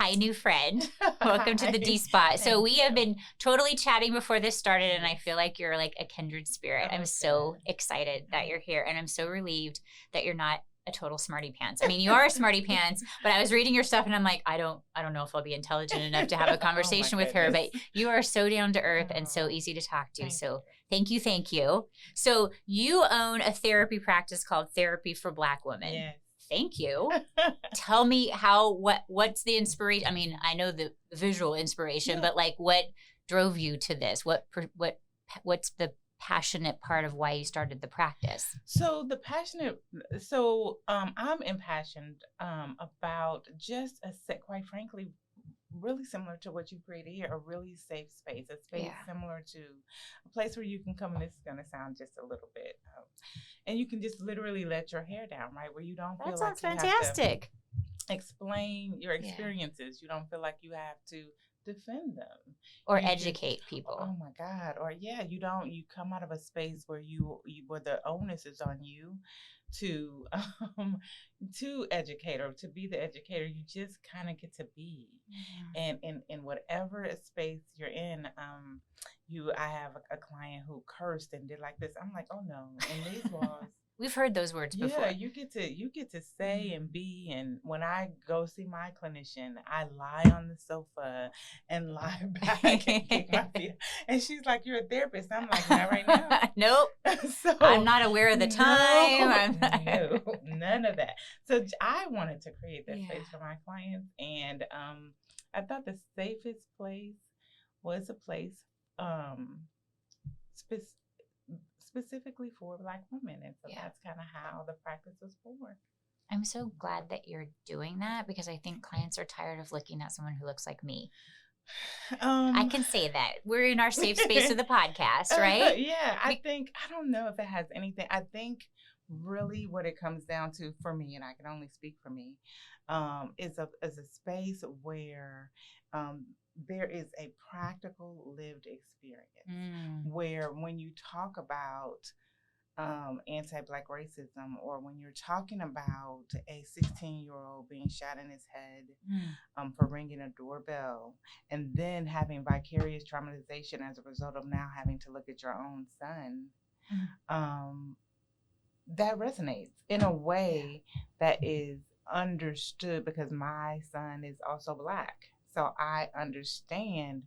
Hi, new friend. Welcome to the D Spot. So we have been totally chatting before this started, and I feel like you're like a kindred spirit. I'm so excited that you're here, and I'm so relieved that you're not a total smarty pants. I mean, you are a smarty pants, but I was reading your stuff and I'm like, I don't know if I'll be intelligent enough to have a conversation with her, but you are so down to earth and so easy to talk to. So thank you. So you own a therapy practice called Therapy for Black Women. Yes. Thank you. Tell me what's the inspiration? I mean, I know the visual inspiration, but like what drove you to this? What's the passionate part of why you started the practice? So I'm impassioned about just quite frankly, really similar to what you created here, a really safe space, a space similar to a place where you can come, and this is going to sound just a little bit, and you can just literally let your hair down, right? Where you don't feel like you fantastic. have to explain your experiences. You don't feel like you have to defend them or educate people. Oh my God. Or you come out of a space where where the onus is on you to educate or to be the educator. You just kind of get to be. And in whatever space you're in, I have a client who cursed and did like this. I'm like, oh no. And these laws, we've heard those words before. Yeah, you get to say and be. And when I go see my clinician, I lie on the sofa and lie back and kick my feet. And she's like, "You're a therapist." I'm like, "Not right now." Nope. So I'm not aware of the time. No, none of that. So I wanted to create that space for my clients, and I thought the safest place was a place specifically for Black women. And so that's kind of how the practice was born. I'm so glad that you're doing that, because I think clients are tired of looking at someone who looks like me. I can say that. We're in our safe space of the podcast, right? I don't know if it has anything. I think really what it comes down to for me, and I can only speak for me, is a space where there is a practical lived experience where when you talk about anti-Black racism, or when you're talking about a 16-year-old being shot in his head for ringing a doorbell, and then having vicarious traumatization as a result of now having to look at your own son, that resonates in a way that is understood, because my son is also Black. So I understand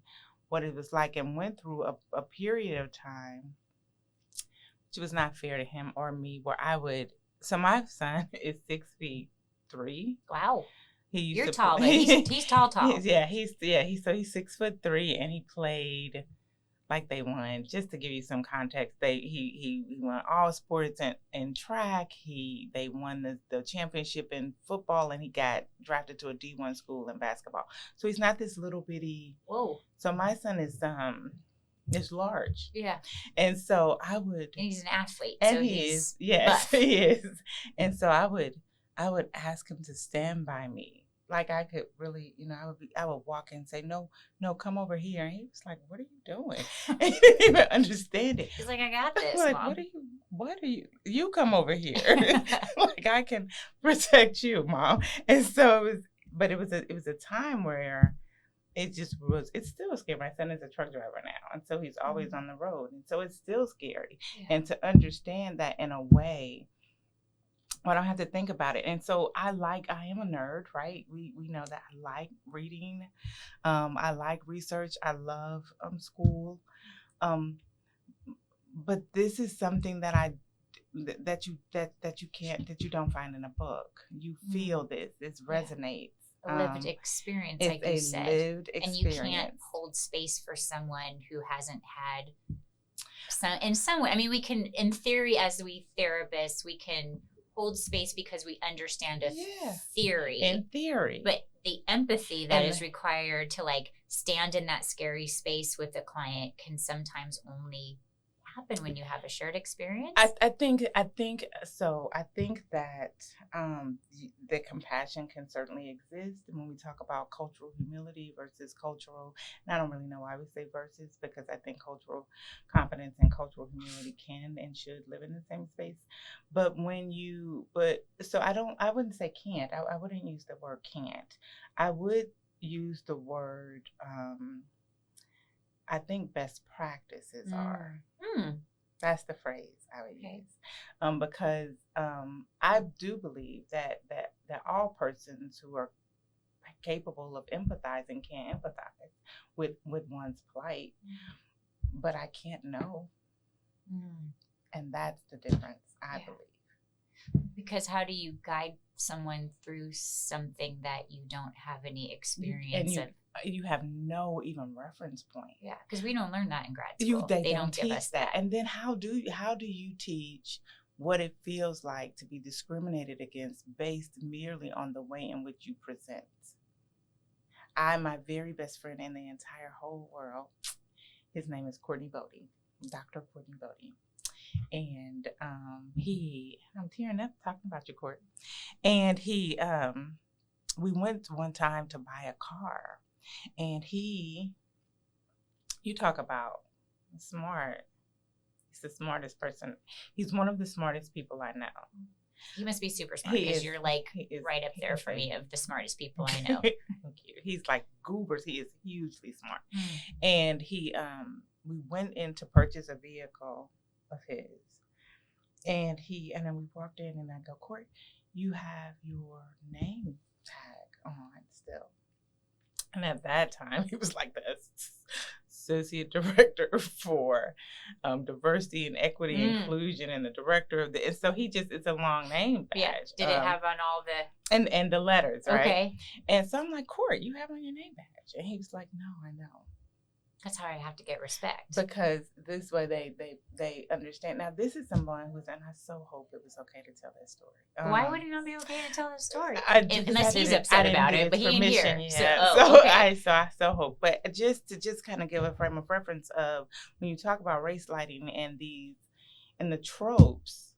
what it was like and went through a period of time which was not fair to him or me, where so my son is 6'3". Wow. You're tall, but he's tall. He's 6'3", and he played like they won. Just to give you some context, he won all sports and track. They won the championship in football, and he got drafted to a D1 school in basketball. So he's not this little bitty. Whoa. So my son is large. Yeah. And so he's an athlete. And so he is. Yes, buff. He is. And so I would ask him to stand by me. Like I could really, I would walk and say, no, come over here. And he was like, "What are you doing?" And he didn't even understand it. He's like, "I got this, like, Mom. What are you come over here. Like I can protect you, Mom. And so it was a time where it still scary. My son is a truck driver now, and so he's always on the road, and so it's still scary. And to understand that in a way, I don't have to think about it. And so I am a nerd, right? We know that I like reading. I like research. I love school. But this is something that you don't find in a book. You feel this resonates. A lived experience, like you said. Lived experience. And you can't hold space for someone who hasn't had in some way. I mean, we can, in theory, as therapists, we can hold space because we understand a theory. In theory. But the empathy that is required to like stand in that scary space with a client can sometimes only happen when you have a shared experience. I think so. I think that the compassion can certainly exist. And when we talk about cultural humility versus cultural, and I don't really know why we say versus, because I think cultural competence and cultural humility can and should live in the same space. But so I wouldn't say can't. I wouldn't use the word can't. I would use the word, I think best practices are. That's the phrase I would use. Because I do believe that all persons who are capable of empathizing can empathize with one's plight, but I can't know. And that's the difference, I believe. Because how do you guide someone through something that you don't have any experience of? You have no even reference point. Yeah, because we don't learn that in grad school. They don't give us that. And then how do you teach what it feels like to be discriminated against based merely on the way in which you present? My very best friend in the entire whole world, his name is Courtney Bodie, Dr. Courtney Bodie. And I'm tearing up talking about you, Court. And we went one time to buy a car. And you talk about smart. He's the smartest person. He's one of the smartest people I know. He must be super smart because you're like right up there for me of the smartest people I know. Thank you. He's like goobers. He is hugely smart. And we went in to purchase a vehicle of his. And then we walked in and I go, Court, you have your name tag on still. And at that time, he was like the associate director for diversity and equity inclusion and the director of and so it's a long name badge. Yeah. Did it have on all the and the letters, right? Okay. And so I'm like, Court, you have on your name badge. And he was like, no, I know. That's how I have to get respect. Because this way they understand. Now, this is someone and I so hope it was okay to tell that story. Why would it not be okay to tell the story? Unless he's upset about it, but he didn't hear. I so hope. But just to kind of give a frame of reference of when you talk about race lighting and the tropes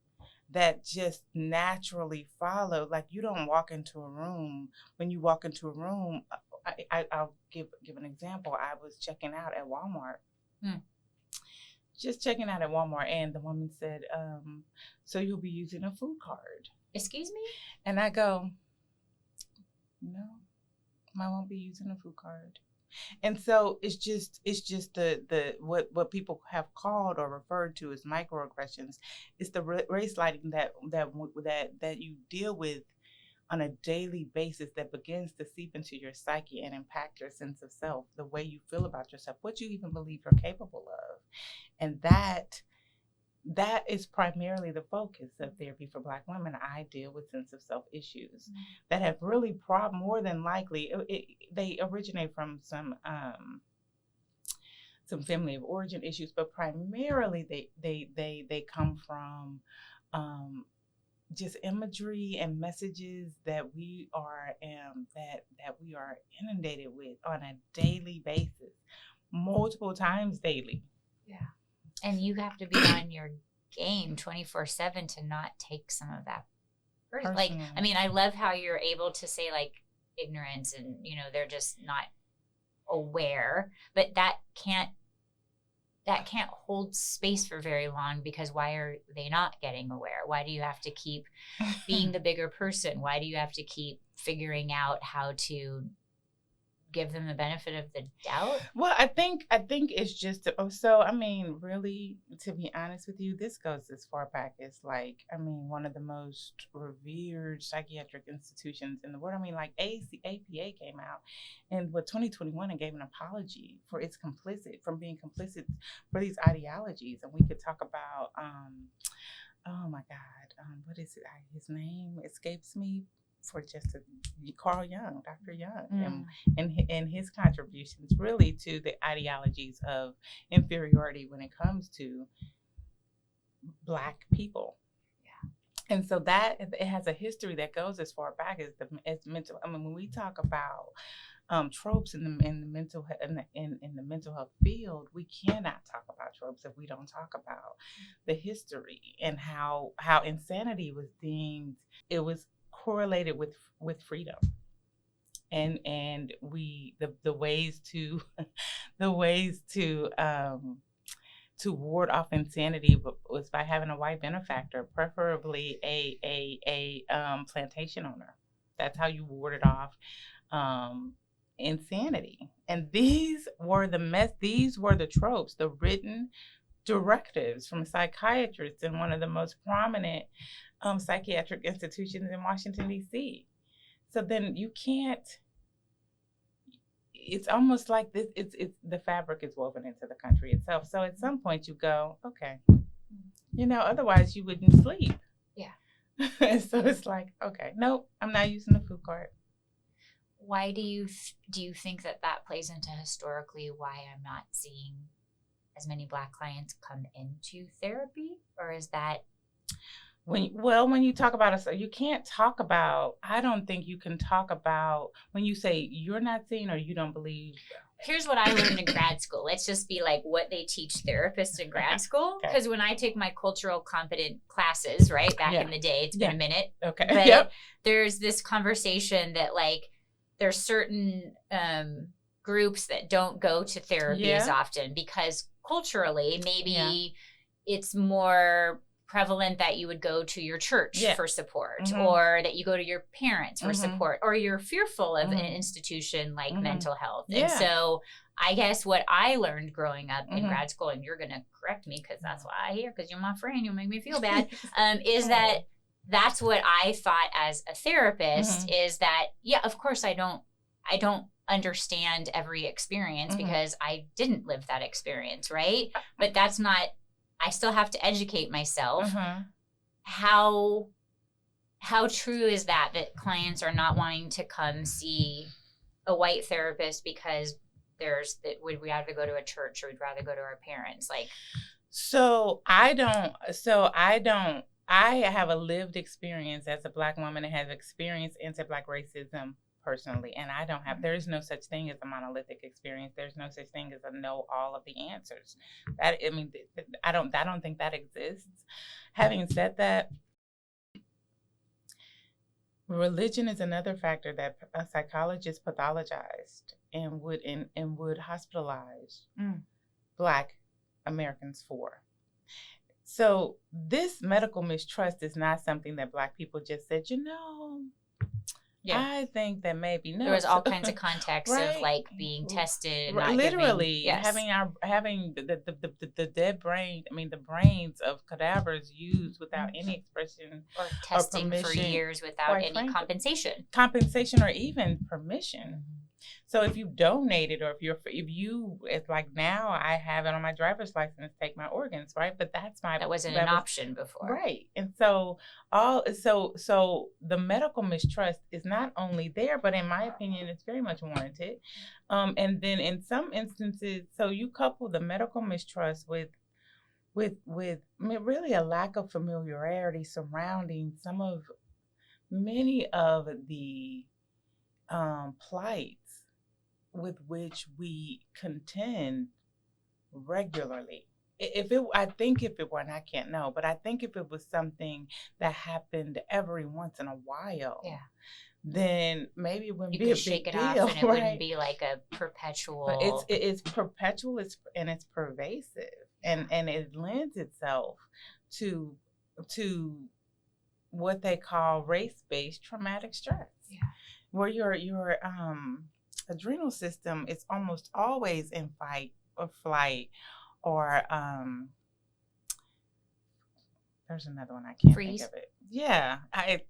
that just naturally follow, like you don't walk into a room. When you walk into a room, I'll give an example. I was checking out at Walmart. Just checking out at Walmart, and the woman said, so you'll be using a food card. Excuse me? And I go, no, I won't be using a food card. And so it's just the what people have called or referred to as microaggressions. It's the race lighting that you deal with on a daily basis that begins to seep into your psyche and impact your sense of self, the way you feel about yourself, what you even believe you're capable of. And that is primarily the focus of therapy for Black women. I deal with sense of self issues that have really more than likely, they originate from some family of origin issues, but primarily they come from just imagery and messages that we are inundated with on a daily basis, multiple times daily. Yeah, and you have to be on your game 24/7 to not take some of that. Like, I mean, I love how you're able to say like ignorance and they're just not aware, but that can't hold space for very long, because why are they not getting aware? Why do you have to keep being the bigger person? Why do you have to keep figuring out how to give them the benefit of the doubt? Well, I think it's just, so, I mean, really, to be honest with you, this goes as far back as one of the most revered psychiatric institutions in the world. I mean, like APA came out in 2021 and gave an apology for being complicit for these ideologies. And we could talk about, oh my God, what is it? His name escapes me. For just Carl Jung, Dr. Jung, and his contributions really to the ideologies of inferiority when it comes to Black people. Yeah, and so that it has a history that goes as far back as mental. I mean, when we talk about tropes in the mental health field, we cannot talk about tropes if we don't talk about the history and how insanity was deemed. It was correlated with freedom, and the ways to ward off insanity was by having a white benefactor, preferably a plantation owner. That's how you warded off insanity. And these were the tropes, the written directives from psychiatrists in one of the most prominent psychiatric institutions in Washington, D.C. So then you can't, it's almost like this, it's the fabric is woven into the country itself. So at some point you go, okay, otherwise you wouldn't sleep. Yeah. So it's like, okay, nope, I'm not using the food cart. Why do you think that plays into historically why I'm not seeing as many Black clients come into therapy? Or is that when you talk about you can't talk about, I don't think you can talk about when you say you're not seeing or you don't believe. Here's what I learned in grad school. Let's just be like what they teach therapists in grad school. Because when I take my cultural competent classes, right, back in the day, it's been a minute. Okay. But there's this conversation that like there's certain groups that don't go to therapy as often because culturally maybe it's more prevalent that you would go to your church for support or that you go to your parents for support or you're fearful of an institution like mental health. And so I guess what I learned growing up in grad school, and you're going to correct me because that's what I hear because you're my friend, you'll make me feel bad, is that that's what I thought as a therapist is that, of course I don't understand every experience because I didn't live that experience, right? But that's not, I still have to educate myself. How true is that clients are not wanting to come see a white therapist because would we rather go to a church or we'd rather go to our parents? Like, I have a lived experience as a Black woman and have experienced anti-Black racism personally, and there is no such thing as a monolithic experience. There's no such thing as a know all of the answers. I don't think that exists. Having said that, religion is another factor that psychologists pathologized and would hospitalize Black Americans for. So this medical mistrust is not something that Black people just said, I think that maybe no. There was all kinds of context of like being tested, and not literally giving, having the dead brain. I mean, the brains of cadavers used without any expression or testing for years without any compensation or even permission. So if you donated, or it's like now I have it on my driver's license to take my organs, right? But that wasn't an option before, right? And so so the medical mistrust is not only there, but in my opinion, it's very much warranted. And then in some instances, so you couple the medical mistrust with really a lack of familiarity surrounding many of the plights with which we contend regularly. I think if it were, and I can't know, but I think if it was something that happened every once in a while, then maybe it wouldn't be a big shake it deal, off, and it wouldn't be like a perpetual. But it's perpetual, and it's pervasive, and it lends itself to what they call race-based traumatic stress, where your adrenal system is almost always in fight or flight, or there's another one I can't Freeze. think of it. Yeah,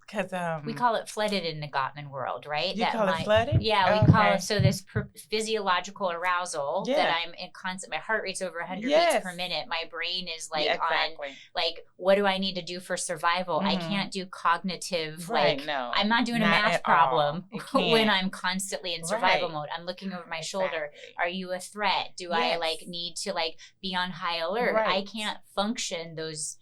because we call it flooded in the Gottman world, right? You call it flooded? Yeah, we call it. So this physiological arousal that I'm in constant. My heart rate's over 100 beats per minute. My brain is like on like, what do I need to do for survival? I can't do cognitive. No, I'm not doing a math problem when I'm constantly in survival mode. I'm looking over my shoulder. Are you a threat? Do I need to be on high alert? I can't function those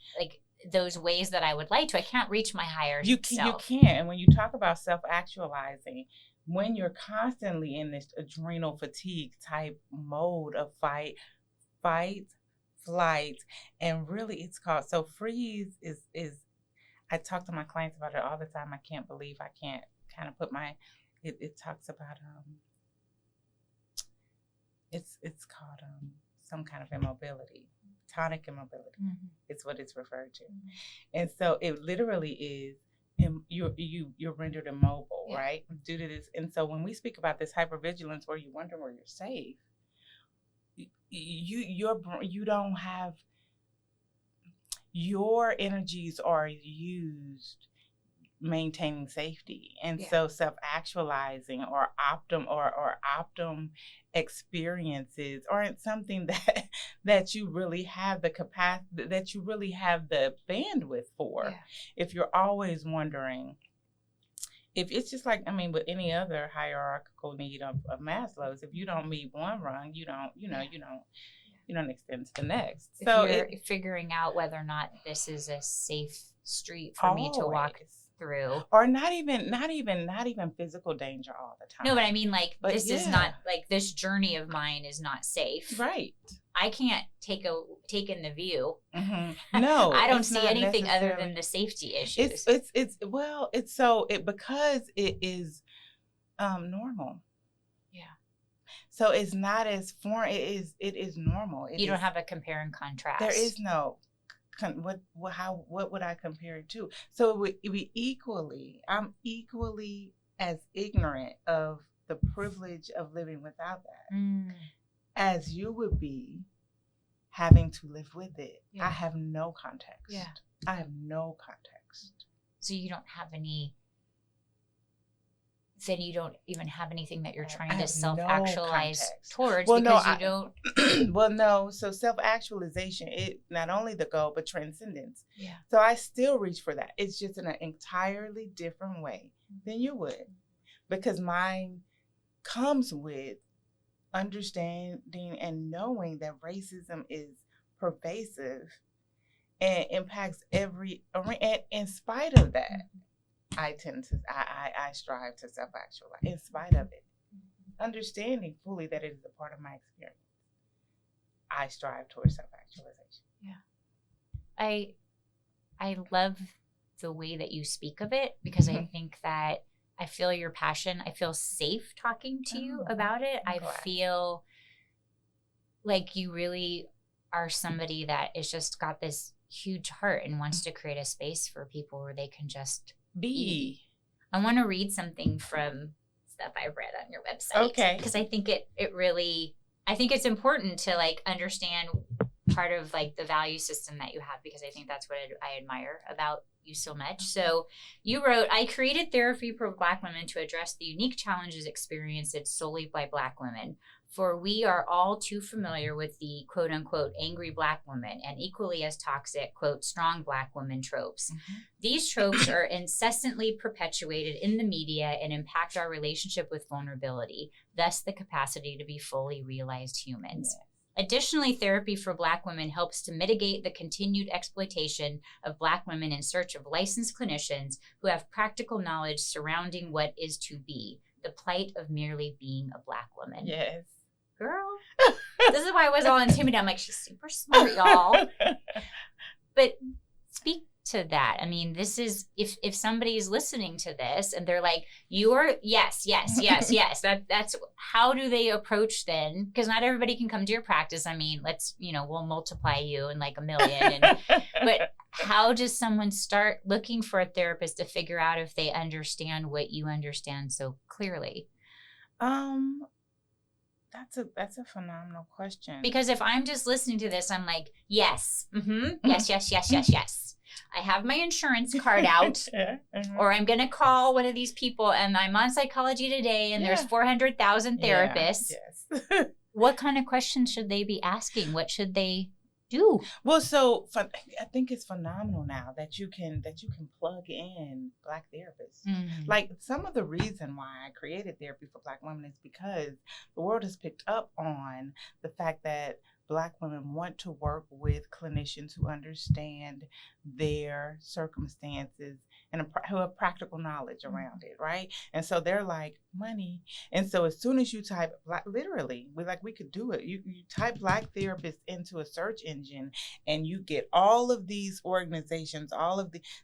ways that I would like to. I can't reach my higher self. You can't. And when you talk about self-actualizing, when you're constantly in this adrenal fatigue type mode of fight, flight, and really it's called, so freeze is I talk to my clients about it all the time. I can't believe I can't kind of put it talks about it's called some kind of immobility. Tonic immobility is what it's referred to. And so it literally is you're rendered immobile, Yeah. right, due to this. And so when we speak about this hypervigilance, where you wonder where you're safe, you don't have, your energies are used maintaining safety. And Yeah. so self-actualizing or optum experiences aren't something that you really have the capacity, that you really have the bandwidth for. Yeah. If you're always wondering, if it's just like, I mean, with any other hierarchical need of Maslow's, if you don't meet one rung, you don't extend to the next. If So you're figuring out whether or not this is a safe street for me to walk through, or not even physical danger all the time. No, but I mean, like, But this is not, like, this journey of mine is not safe. Right. I can't take in the view. Mm-hmm. No, I don't see anything other than the safety issues. Because it is normal. Yeah. So it's not as foreign. It is normal. You don't have a compare and contrast. There is no. What would I compare it to? So it would be equally. I'm equally as ignorant of the privilege of living without that as you would be having to live with it. Yeah. I have no context. Yeah. I have no context. So you don't have any. Then you don't even have anything that you're trying to self-actualize towards, because you don't. Well, no. So self-actualization, it not only the goal, but transcendence. Yeah. So I still reach for that. It's just in an entirely different way than you would, because mine comes with understanding and knowing that racism is pervasive and impacts every. And in spite of that, I strive to self-actualize in spite of it, understanding fully that it is a part of my experience. I strive towards self-actualization. Yeah. I love the way that you speak of it, because I think that I feel your passion. I feel safe talking to you about it. I feel like you really are somebody that is just got this huge heart and wants to create a space for people where they can just be. I want to read something from stuff I've read on your website. Okay. Because I think it really, I think it's important to, like, understand part of, like, the value system that you have, because I think that's what I admire about you so much. So you wrote, I created therapy for Black women to address the unique challenges experienced solely by Black women. For we are all too familiar with the quote unquote angry Black woman and equally as toxic quote strong Black woman tropes. These tropes are incessantly perpetuated in the media and impact our relationship with vulnerability, thus the capacity to be fully realized humans. Additionally, therapy for Black women helps to mitigate the continued exploitation of Black women in search of licensed clinicians who have practical knowledge surrounding what is to be, the plight of merely being a Black woman. Yes. Girl, this is why I was all intimidated. I'm like, she's super smart, y'all. But speak to that. I mean, this is, if somebody's listening to this and they're like, yes. That's how do they approach then? Because not everybody can come to your practice. I mean, we'll multiply you in like 1 million. But how does someone start looking for a therapist to figure out if they understand what you understand so clearly? That's a phenomenal question. Because if I'm just listening to this, I'm like, yes. Yes. I have my insurance card out, or I'm going to call one of these people, and I'm on Psychology Today, and there's 400,000 therapists. Yes. What kind of questions should they be asking? What should they do? Well, so I think it's phenomenal now that you can plug in Black therapists. Like, some of the reason why I created therapy for Black women is because the world has picked up on the fact that Black women want to work with clinicians who understand their circumstances and who have practical knowledge around it, right? And so they're like, money. And so as soon as you type Black, literally, we could do it. You type Black therapist into a search engine, and you get all of these organizations,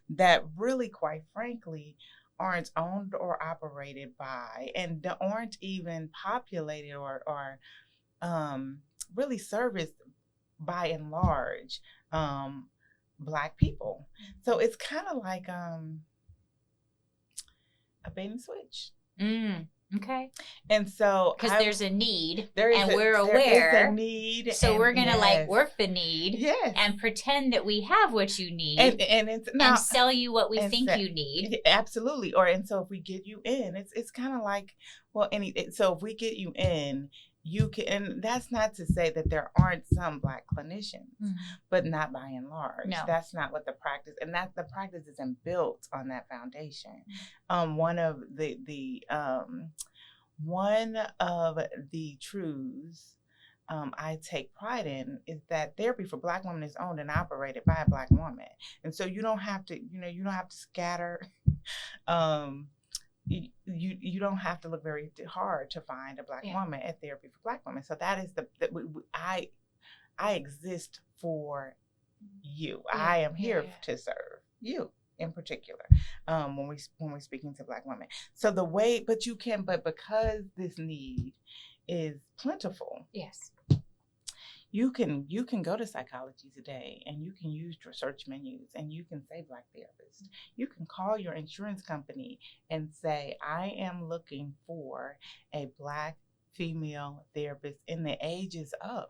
that really, quite frankly, aren't owned or operated by, and aren't even populated or really serviced by and large Black people. So it's kind of like a bait and switch. Okay. And so because there's a need, we're aware. There is a need, so we're gonna like work the need, yes, and pretend that we have what you need, and it's now, and sell you what we think you need. Absolutely. And so if we get you in, it's kind of like, well, so if we get you in, you can, and that's not to say that there aren't some Black clinicians, but not by and large. No. That's not what the practice, and that the practice isn't built on that foundation. One of the truths I take pride in is that therapy for Black women is owned and operated by a Black woman, and so you don't have to, you don't have to scatter. You don't have to look very hard to find a Black woman at Therapy for Black Women. So that is I exist for you. I am here to serve you in particular. When we're speaking to Black women. So but because this need is plentiful. Yes. You can go to Psychology Today and you can use your search menus and you can say Black therapist. You can call your insurance company and say, I am looking for a Black female therapist in the ages of.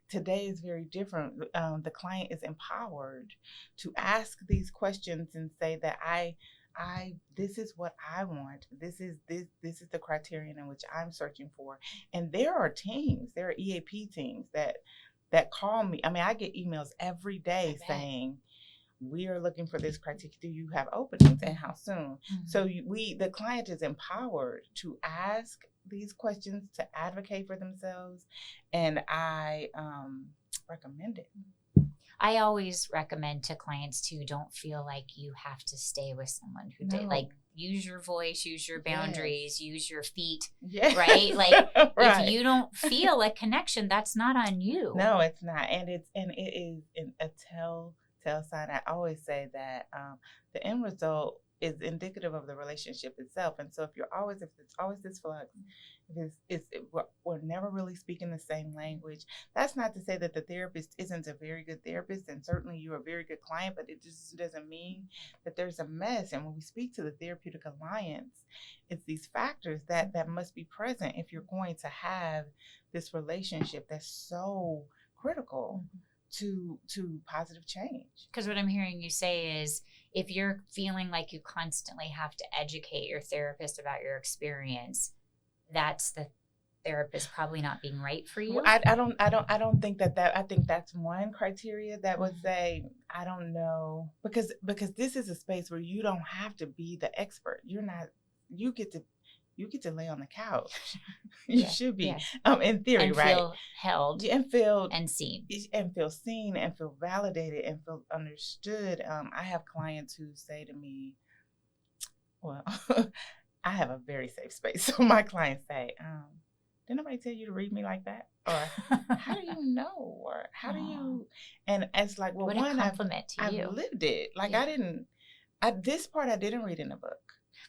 Today is very different. The client is empowered to ask these questions and say that this is what I want. This is the criterion in which I'm searching for. And there are EAP teams that call me. I mean, I get emails every day saying, we are looking for this criteria. Do you have openings and how soon? So the client is empowered to ask these questions, to advocate for themselves, and I recommend it. I always recommend to clients too, don't feel like you have to stay with someone who did, like, use your voice, use your boundaries, use your feet, right? Like, if you don't feel a connection, that's not on you. No, it's not. And it is a tell sign. I always say that the end result is indicative of the relationship itself. And so if it's always this flux, we're never really speaking the same language. That's not to say that the therapist isn't a very good therapist, and certainly you're a very good client, but it just doesn't mean that there's a mess. And when we speak to the therapeutic alliance, it's these factors that must be present if you're going to have this relationship that's so critical to positive change. Because what I'm hearing you say is, if you're feeling like you constantly have to educate your therapist about your experience, that's the therapist probably not being right for you. I don't think that I think that's one criteria that would say, I don't know, because this is a space where you don't have to be the expert. You get to lay on the couch. You should be, in theory, and right? Feel held and feel seen, and feel seen, and feel validated, and feel understood. I have clients who say to me, well, I have a very safe space. So my clients say, did nobody tell you to read me like that? Or how do you know? Or how do you? And it's like, well, what a compliment to you. I've lived it. Like this part I didn't read in a book.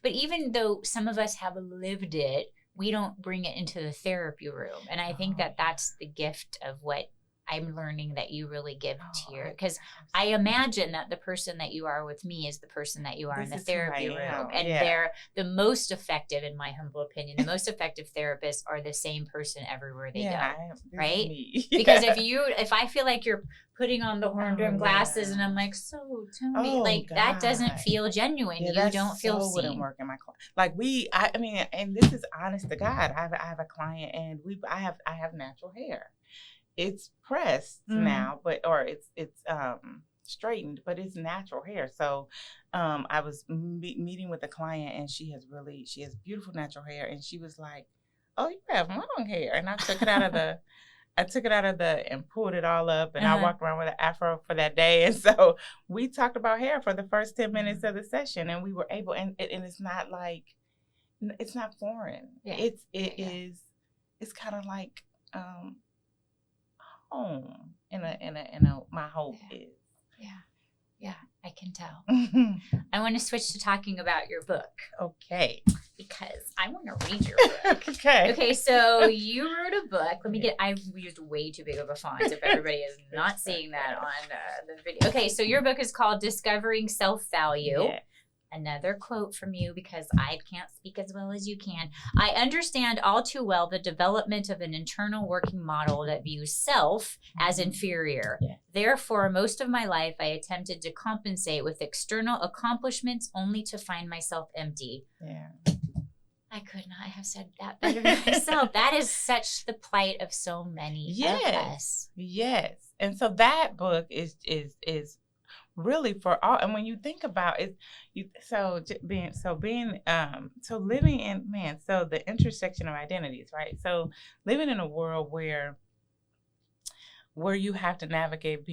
But even though some of us have lived it, we don't bring it into the therapy room. And I think that that's the gift of what I'm learning that you really give to your, because I imagine that the person that you are with me is the person that you are in the therapy room. And they're the most effective, in my humble opinion, the most effective therapists are the same person everywhere they go. Right? Because if I feel like you're putting on the horn rimmed glasses and I'm like, so tell me, that doesn't feel genuine. You don't feel seen. Wouldn't work in my client. Like I mean, and this is honest to God. I have a client and I have natural hair. It's pressed now, or it's straightened, but it's natural hair. So I was meeting with a client and she has beautiful natural hair, and she was like, oh, you have long hair. And I took it out of and pulled it all up, and I walked around with an afro for that day. And so we talked about hair for the first 10 minutes of the session, and we were able, and it's not like, it's not foreign. It is, it's kind of like, home my hope is. Yeah, I can tell. I want to switch to talking about your book. Okay. Because I want to read your book. Okay, so you wrote a book. I've used way too big of a font if everybody is not seeing that on the video. Okay, so your book is called Discovering Self-Value. Another quote from you, because I can't speak as well as you can. I understand all too well the development of an internal working model that views self as inferior. Yes. Therefore, most of my life, I attempted to compensate with external accomplishments only to find myself empty. Yeah. I could not have said that better myself. That is such the plight of so many of us. Yes. And so that book is really for all. And when you think about it, so living in, so the intersection of identities, right? So living in a world where you have to navigate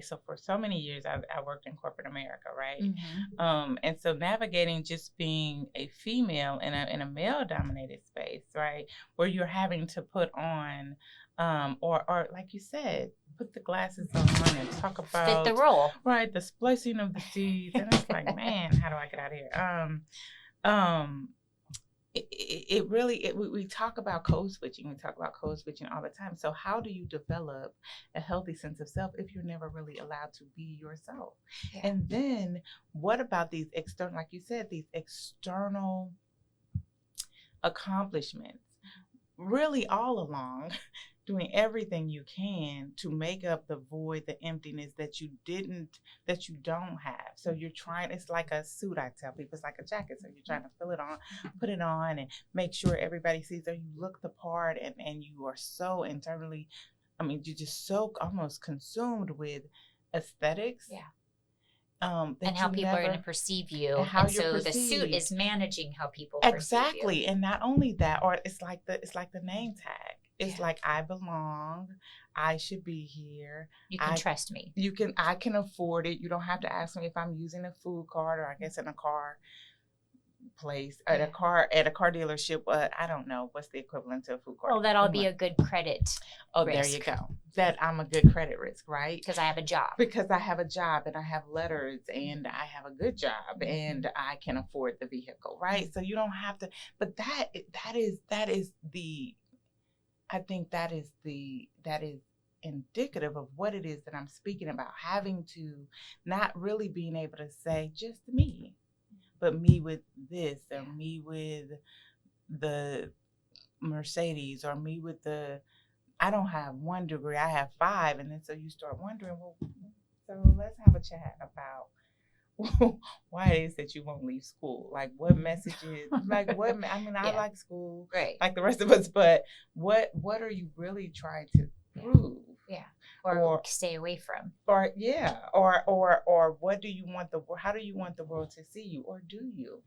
so for so many years I worked in corporate America, right? Mm-hmm. And so navigating just being a female in a male dominated space, right? Where you're having to put on, or like you said, put the glasses on and talk about fit the role, right? The splicing of the seeds, and it's like, man, how do I get out of here? We talk about code switching. We talk about code switching all the time. So how do you develop a healthy sense of self if you're never really allowed to be yourself? Yeah. And then what about these external, like you said, these external accomplishments? Really all along, doing everything you can to make up the void, the emptiness that you don't have. So you're trying, it's like a suit, I tell people, it's like a jacket. So you're trying to fill it on, put it on, and make sure everybody sees that you look the part, and you are so internally, you're just so almost consumed with aesthetics. Yeah. And how people are going to perceive you. And so the suit is managing how people perceive you. Exactly. And not only that, or it's like the name tag. It's like, I belong. I should be here. You can trust me. I can afford it. You don't have to ask me if I'm using a food card, or I guess in a car place, at a car dealership. I don't know what's the equivalent to a food card. Well, that'll be a good credit. Oh, risk. There you go. That I'm a good credit risk, right? Because I have a job. Because I have a job, and I have letters, and I have a good job, and I can afford the vehicle, right? So you don't have to. But that is the. I think that is indicative of what it is that I'm speaking about. Having to not really being able to say just me, but me with this, or me with the Mercedes, or me with I don't have 1 degree, I have 5. And then so you start wondering, well, so let's have a chat about why it is that you won't leave school. Like, what messages, like what, I like school, right, like the rest of us, but what are you really trying to prove? Yeah. Or stay away from. Or what do you want how do you want the world to see you? Or do you?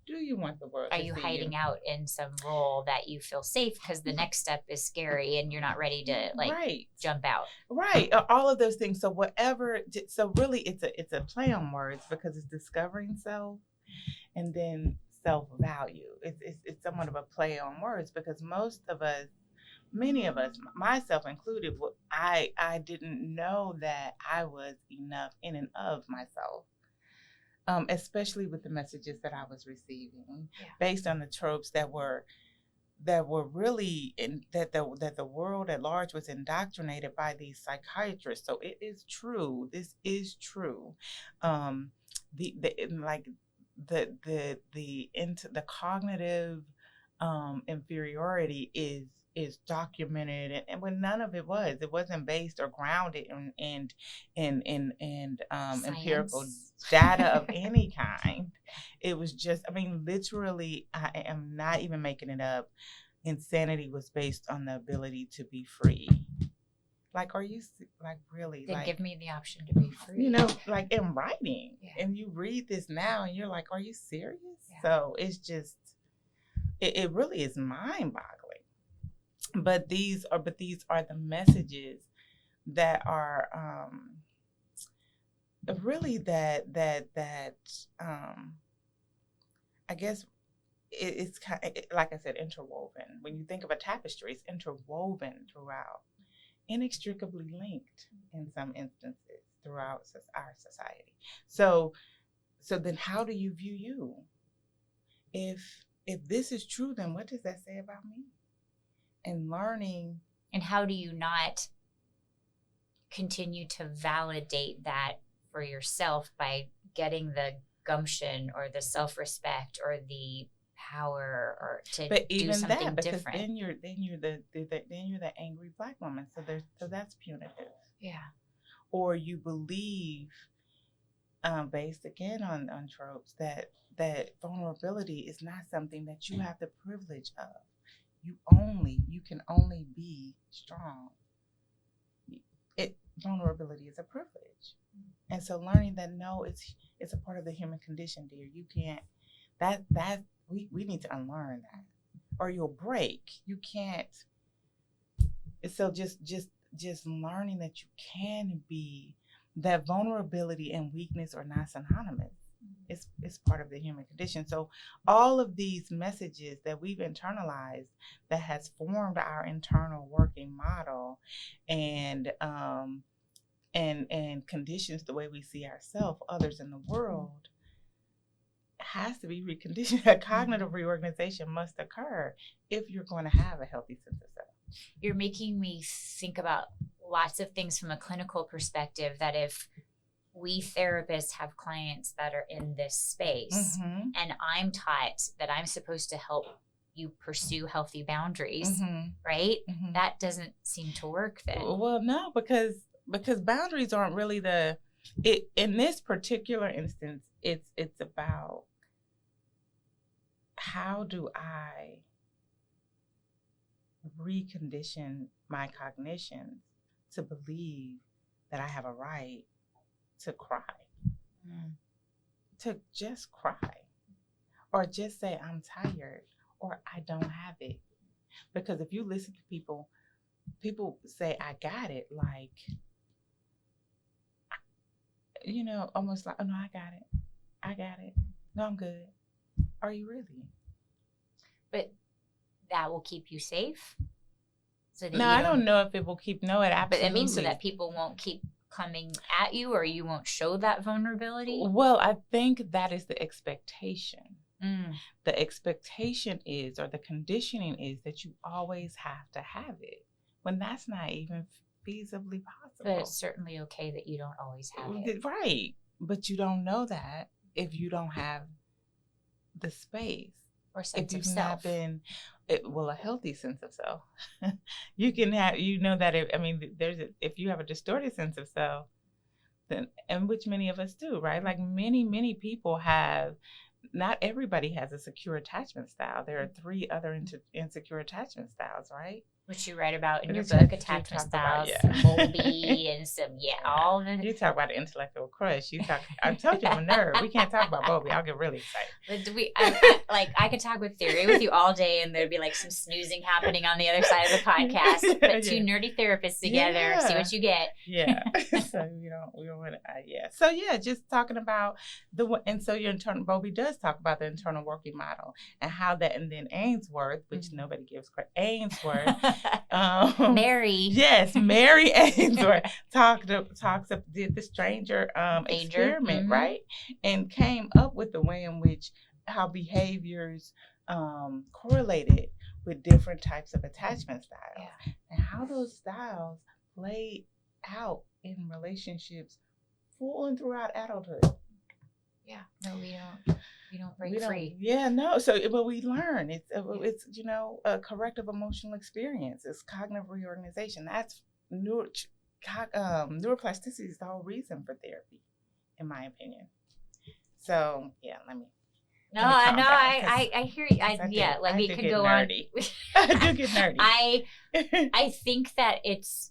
Do you want the world to see you? Are you hiding out in some role that you feel safe because the next step is scary and you're not ready to jump out? Right. All of those things. So so really it's a play on words, because it's discovering self and then self-value. It's somewhat of a play on words, because many of us, myself included, I didn't know that I was enough in and of myself. Especially with the messages that I was receiving, based on the tropes that were really that the world at large was indoctrinated by these psychiatrists. So it is true. This is true. The cognitive inferiority is documented, and when none of it wasn't based or grounded in empirical data of any kind. It was just, literally, I am not even making it up. Insanity was based on the ability to be free. Like, are you really? Then give me the option to be free. Like in writing, and you read this now, and you're like, are you serious? Yeah. So it's just, it really is mind-boggling. But these are the messages that are really that I guess it's kind of, like I said, interwoven. When you think of a tapestry, it's interwoven throughout, inextricably linked in some instances throughout our society. So then how do you view you? If this is true, then what does that say about me? And learning. And how do you not continue to validate that for yourself by getting the gumption or the self-respect or the power or to But do even something that, because different. then you're the angry Black woman. So that's punitive. Yeah. Or you believe, based again on tropes, that vulnerability is not something that you have the privilege of. You can only be strong. Vulnerability is a privilege. And so learning that no, it's a part of the human condition, dear. You can't we need to unlearn that. Or you'll break. You can't. So just learning that you can be, that vulnerability and weakness are not synonymous. It's part of the human condition. So all of these messages that we've internalized that has formed our internal working model and conditions the way we see ourselves, others in the world, has to be reconditioned. A cognitive reorganization must occur if you're going to have a healthy sense of self. You're making me think about lots of things from a clinical perspective, that if we therapists have clients that are in this space, and I'm taught that I'm supposed to help you pursue healthy boundaries, right? That doesn't seem to work then. Well, no, because boundaries aren't really in this particular instance, it's about how do I recondition my cognition to believe that I have a right to cry, to just cry, or just say I'm tired or I don't have it. Because if you listen to people say I got it, like, almost like, oh no, I got it. No, I'm good. Are you really? But that will keep you safe. So that I don't know if it will keep. No, it absolutely. But it means so that people won't keep coming at you, or you won't show that vulnerability. Well, I think that is the expectation. The expectation is, or the conditioning is, that you always have to have it, when that's not even feasibly possible. But it's certainly okay that you don't always have it. Right. But you don't know that if you don't have the space. Or sense of self. Not been, a healthy sense of self. You can have, that if you have a distorted sense of self, then, and which many of us do, right? Like many people have. Not everybody has a secure attachment style. There are 3 other insecure attachment styles, right? Which you write about in your book, Attachment Styles, Bowlby, and all of it. You talk about the intellectual crush. I told you I'm a nerd. We can't talk about Bowlby. I'll get really excited. I could talk with theory with you all day, and there'd be like some snoozing happening on the other side of the podcast. Put 2 nerdy therapists together, see what you get. Yeah. So we don't want to. So just talking about and so your internal, Bowlby does talk about the internal working model and how that, and then Ainsworth, which nobody gives credit, Ainsworth. Mary. Yes, Mary Ainsworth did the stranger experiment, right? And came up with the way in which how behaviors correlated with different types of attachment styles, and how those styles play out in relationships full and throughout adulthood. Yeah, no, we don't break free. So, but we learn. It's a corrective emotional experience. It's cognitive reorganization. That's neuroplasticity is the whole reason for therapy, in my opinion. So let me. I hear you. We could go nerdy. on. I do get nerdy. I think that it's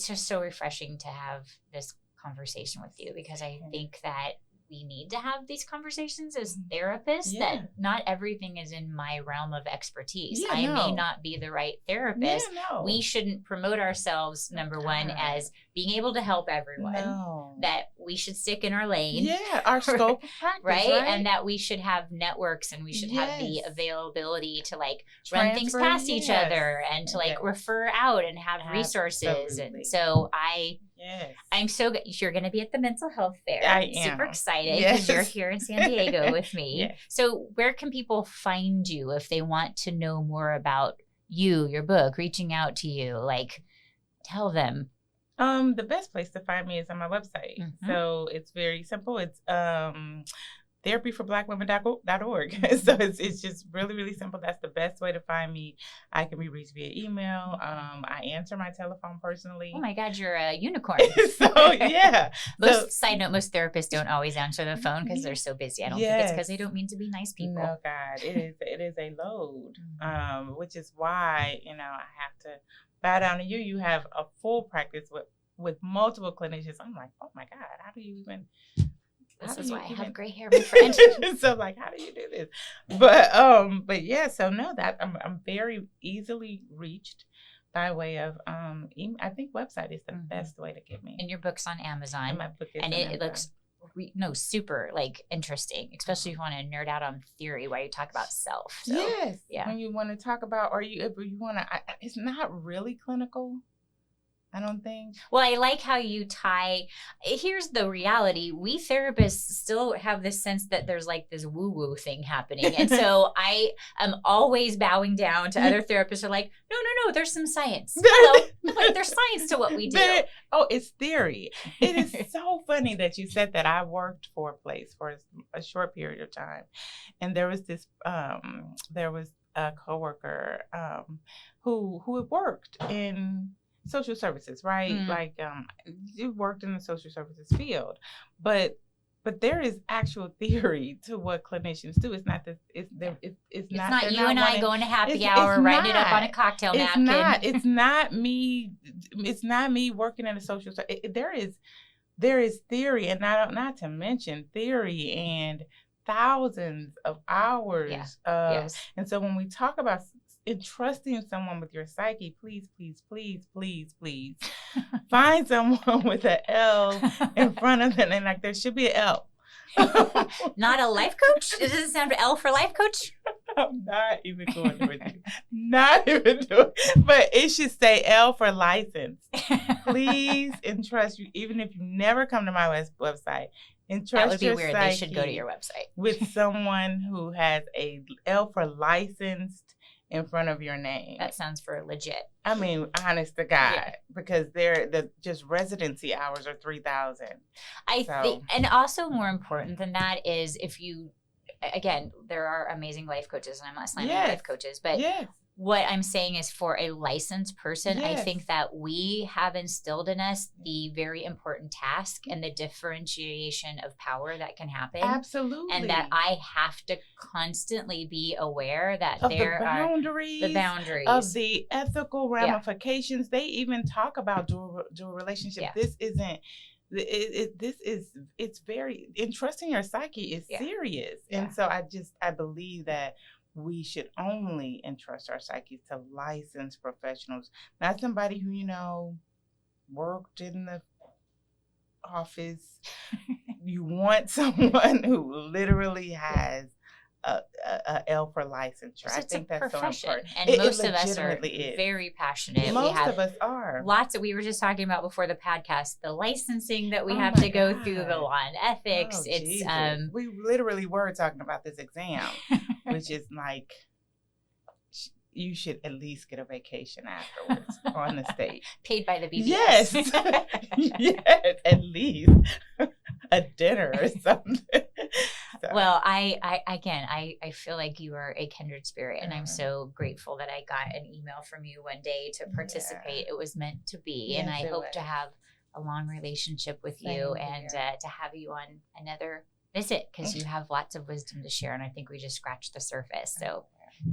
just so refreshing to have this conversation with you, because I think that we need to have these conversations as therapists, that not everything is in my realm of expertise. I may not be the right therapist. We shouldn't promote ourselves, number one, as being able to help everyone. That we should stick in our lane. Our scope of practice, right? And that we should have networks, and we should have the availability to run things past each other, and to refer out and have resources. And so I'm so good. You're going to be at the mental health fair. I am super excited because you're here in San Diego with me. So where can people find you if they want to know more about you, your book, reaching out to you? Tell them. The best place to find me is on my website. So it's very simple. It's therapyforblackwomen.org. So it's just really, really simple. That's the best way to find me. I can be reached via email. I answer my telephone personally. Oh my God, you're a unicorn. So yeah. Side note, most therapists don't always answer the phone because they're so busy. I don't think it's because they don't mean to be nice people. No, God, it is a load. Which is why, I have to bow down to you. You have a full practice with multiple clinicians. I'm like, oh my God, how do you even? This is why I have gray hair, my friend. So like, how do you do this? But yeah, so no, that I'm very easily reached by way of I think website is the best way to get me. And your book's on Amazon. And my book is and on it looks super like interesting, especially if you want to nerd out on theory while you talk about self. So, yes. Yeah. When you want to talk about, if you want to, it's not really clinical. I don't think. Well, I like how you tie. Here's the reality. We therapists still have this sense that there's like this woo-woo thing happening. And so I am always bowing down to other therapists who are like, no, there's some science. Hello, there's science to what we do. It's theory. It is so funny that you said that. I worked for a place for a short period of time. And there was a coworker who had worked in social services, right? Like you worked in the social services field, but there is actual theory to what clinicians do. It's not this. It's not you and I going to happy hour, writing it up on a cocktail napkin. It's not me. It's not me working in a social. There is theory, and not to mention theory and thousands of hours. Yes. And so when we talk about entrusting someone with your psyche, please find someone with an L in front of them, and like there should be an L. Not a life coach? It doesn't sound L for life coach? I'm not even going to do. Not even doing. But it should say L for license. Please entrust you, even if you never come to my website. Entrust that would be your weird. psyche They should go to your website with someone who has a L for licensed in front of your name. That sounds for legit. I mean, honest to God, because the just residency hours are 3,000. I think, and also more important than that is if you, again, there are amazing life coaches, and I'm not slamming life coaches, but what I'm saying is for a licensed person, I think that we have instilled in us the very important task and the differentiation of power that can happen. Absolutely. And that I have to constantly be aware that there are the boundaries of the ethical ramifications. They even talk about dual relationship. This isn't. It's very entrusting your psyche is serious. And so I believe that we should only entrust our psyches to licensed professionals, not somebody who, worked in the office. You want someone who literally has a L for licensure. I think that's profession. So important. And most of us are very passionate. Most of us are. Lots we were just talking about before the podcast, the licensing that we have to go through, the law and ethics. We literally were talking about this exam, which is like, you should at least get a vacation afterwards on the state. Paid by the BBS. Yes. Yes, at least a dinner or something. So. Well, I feel like you are a kindred spirit, and I'm so grateful that I got an email from you one day to participate. It was meant to be, and I hope to have a long relationship with you and to have you on another visit, because you have lots of wisdom to share, and I think we just scratched the surface. So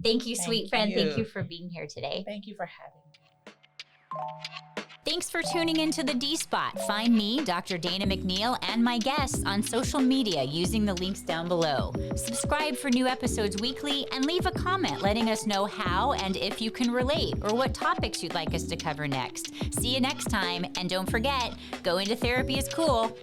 thank you, sweet friend. Thank you for being here today. Thank you for having me. Thanks for tuning into the D-Spot. Find me, Dr. Dana McNeil, and my guests on social media using the links down below. Subscribe for new episodes weekly and leave a comment letting us know how and if you can relate or what topics you'd like us to cover next. See you next time, and don't forget, go into therapy is cool.